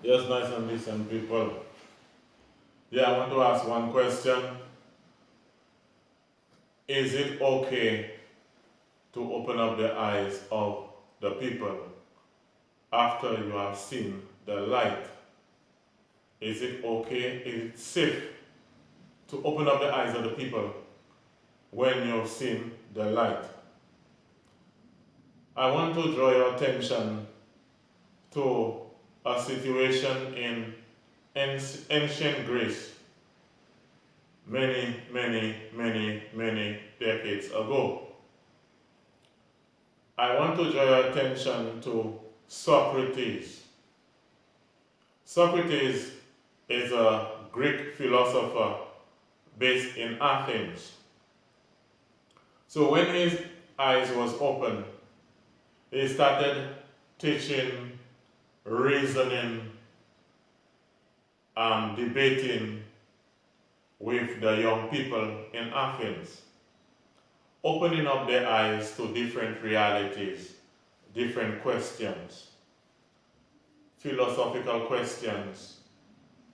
Yes, nice and decent people. Yeah, I want to ask one question. Is it okay to open up the eyes of the people after you have seen the light? Is it okay? Is it safe to open up the eyes of the people when you've seen the light? I want to draw your attention to a situation in ancient Greece many decades ago. I want to draw your attention to Socrates. Socrates is a Greek philosopher based in Athens. So when his eyes was open, he started teaching, reasoning, and debating with the young people in Athens, opening up their eyes to different realities, different questions, philosophical questions,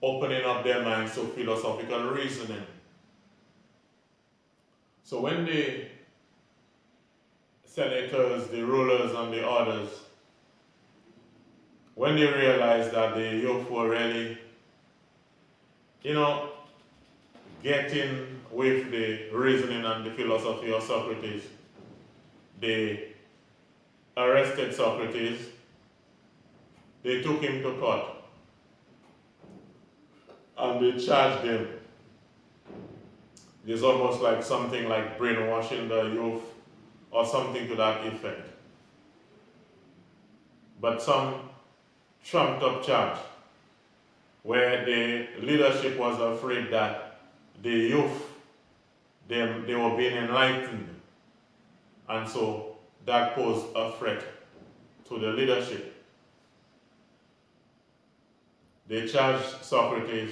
opening up their minds to philosophical reasoning. So when the senators, the rulers, and the others, when they realized that the youth were really, you know, getting with the reasoning and the philosophy of Socrates, they arrested Socrates, they took him to court, and they charged him. It's almost like something like brainwashing the youth or something to that effect. But some trumped up charge where the leadership was afraid that the youth, they were being enlightened, and so that posed a threat to the leadership. They charged Socrates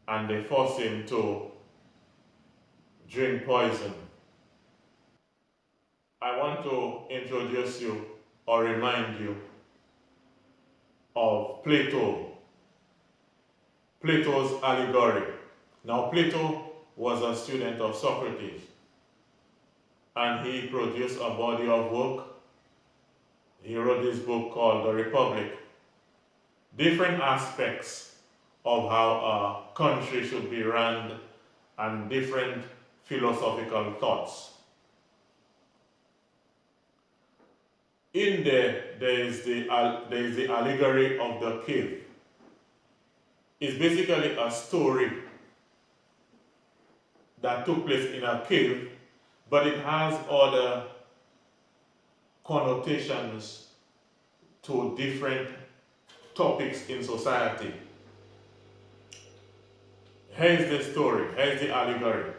and they forced him to drink poison. I want to introduce you or remind you of Plato's allegory. Now, Plato was a student of Socrates, and he produced a body of work. He wrote this book called The Republic. Different aspects of how a country should be run and different philosophical thoughts. In there is the allegory of the cave. It's basically a story that took place in a cave, but it has other connotations to different topics in society. Here's the story, here's the allegory.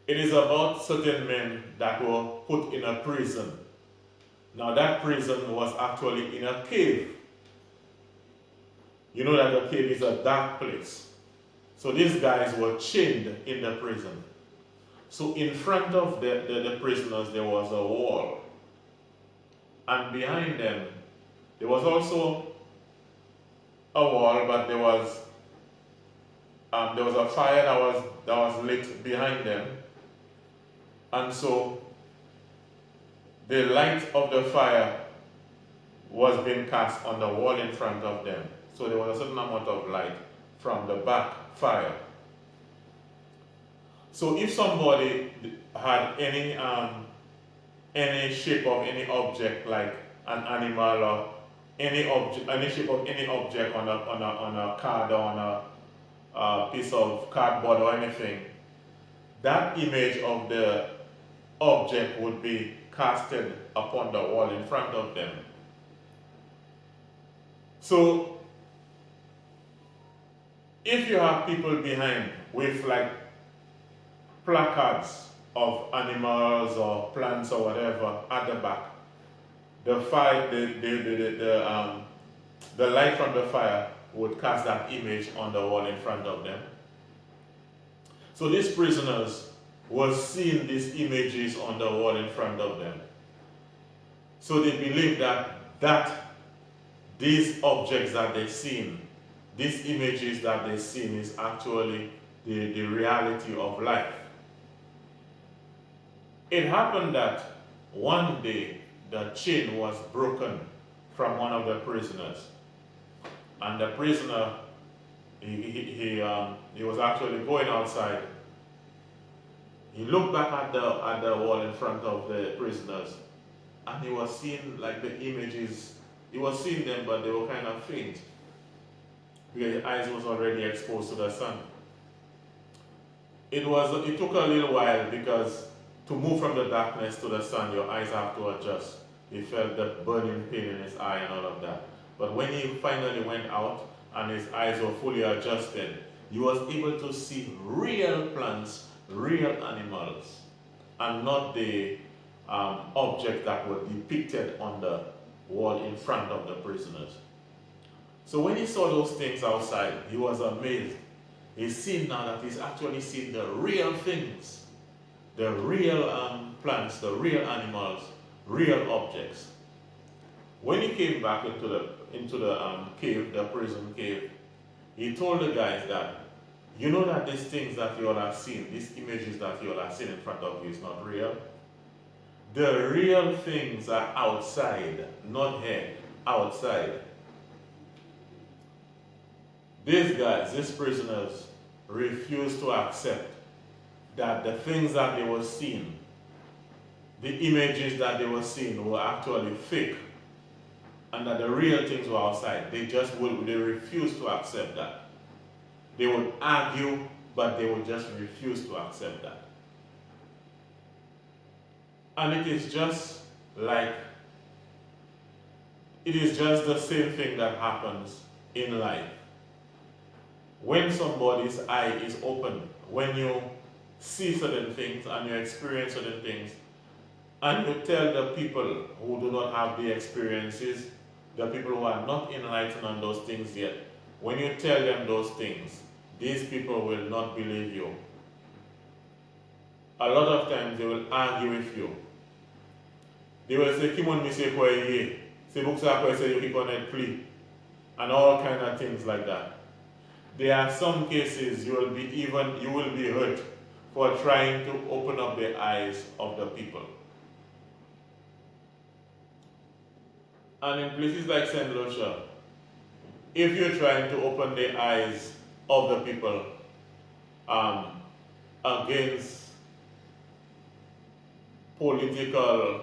It is about certain men that were put in a prison. Now that prison was actually in a cave. You know that a cave is a dark place. So these guys were chained in the prison. So in front of the prisoners there was a wall. And behind them there was also a wall, but there was a fire that was lit behind them. And so the light of the fire was being cast on the wall in front of them. So there was a certain amount of light from the back fire. So if somebody had any shape of any object, like an animal or any shape of any object on a card or on a piece of cardboard or anything, that image of the object would be casted upon the wall in front of them. So if you have people behind with like placards of animals or plants or whatever at the back, the light from the fire would cast that image on the wall in front of them. So these prisoners were seeing these images on the wall in front of them. So they believed that that these objects that they've seen, these images that they've seen is actually the reality of life. It happened that one day the chain was broken from one of the prisoners, and the prisoner he was actually going outside. He looked back at the wall in front of the prisoners, and he was seeing like the images. He was seeing them, but they were kind of faint because his eyes was already exposed to the sun. It took a little while because to move from the darkness to the sun, your eyes have to adjust. He felt the burning pain in his eye and all of that. But when he finally went out and his eyes were fully adjusted, he was able to see real plants, real animals, and not the objects that were depicted on the wall in front of the prisoners. So when he saw those things outside, he was amazed. He's seen now that he's actually seen the real things, the real plants, the real animals, real objects. When he came back into the cave, the prison cave, he told the guys that, you know that these things that you all have seen, these images that you all have seen in front of you is not real. The real things are outside, not here, outside. These guys, these prisoners, refused to accept that the things that they were seeing, the images that they were seeing were actually fake, and that the real things were outside. They refused to accept that. They would argue, but they would just refuse to accept that. And it is just the same thing that happens in life. When somebody's eye is open, when you see certain things and you experience certain things, and you tell the people who do not have the experiences, the people who are not enlightened on those things yet, when you tell them those things, these people will not believe you. A lot of times they will argue with you. They will say, "Kimon mi se kwa ye, se buksa kwa se you connect plea," and all kind of things like that. There are some cases you will be hurt for trying to open up the eyes of the people. And in places like St. Lucia, if you're trying to open the eyes of the people against political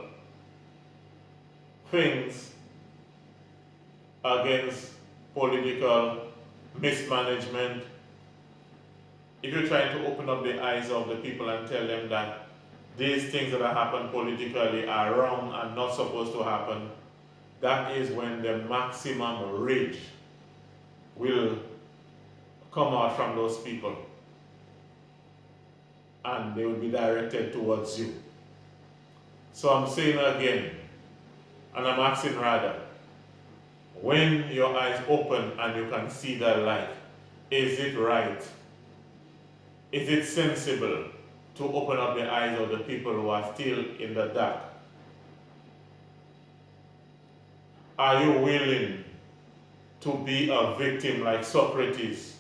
things, against political mismanagement, if you're trying to open up the eyes of the people and tell them that these things that have happened politically are wrong and not supposed to happen, that is when the maximum rage will come out from those people, and they will be directed towards you. So I'm saying again, and I'm asking rather, when your eyes open and you can see the light, is it right? Is it sensible to open up the eyes of the people who are still in the dark? Are you willing to be a victim like Socrates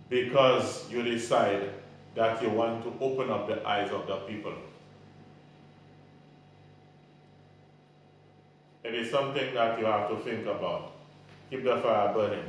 because you decide that you want to open up the eyes of the people? It is something that you have to think about. Keep the fire burning.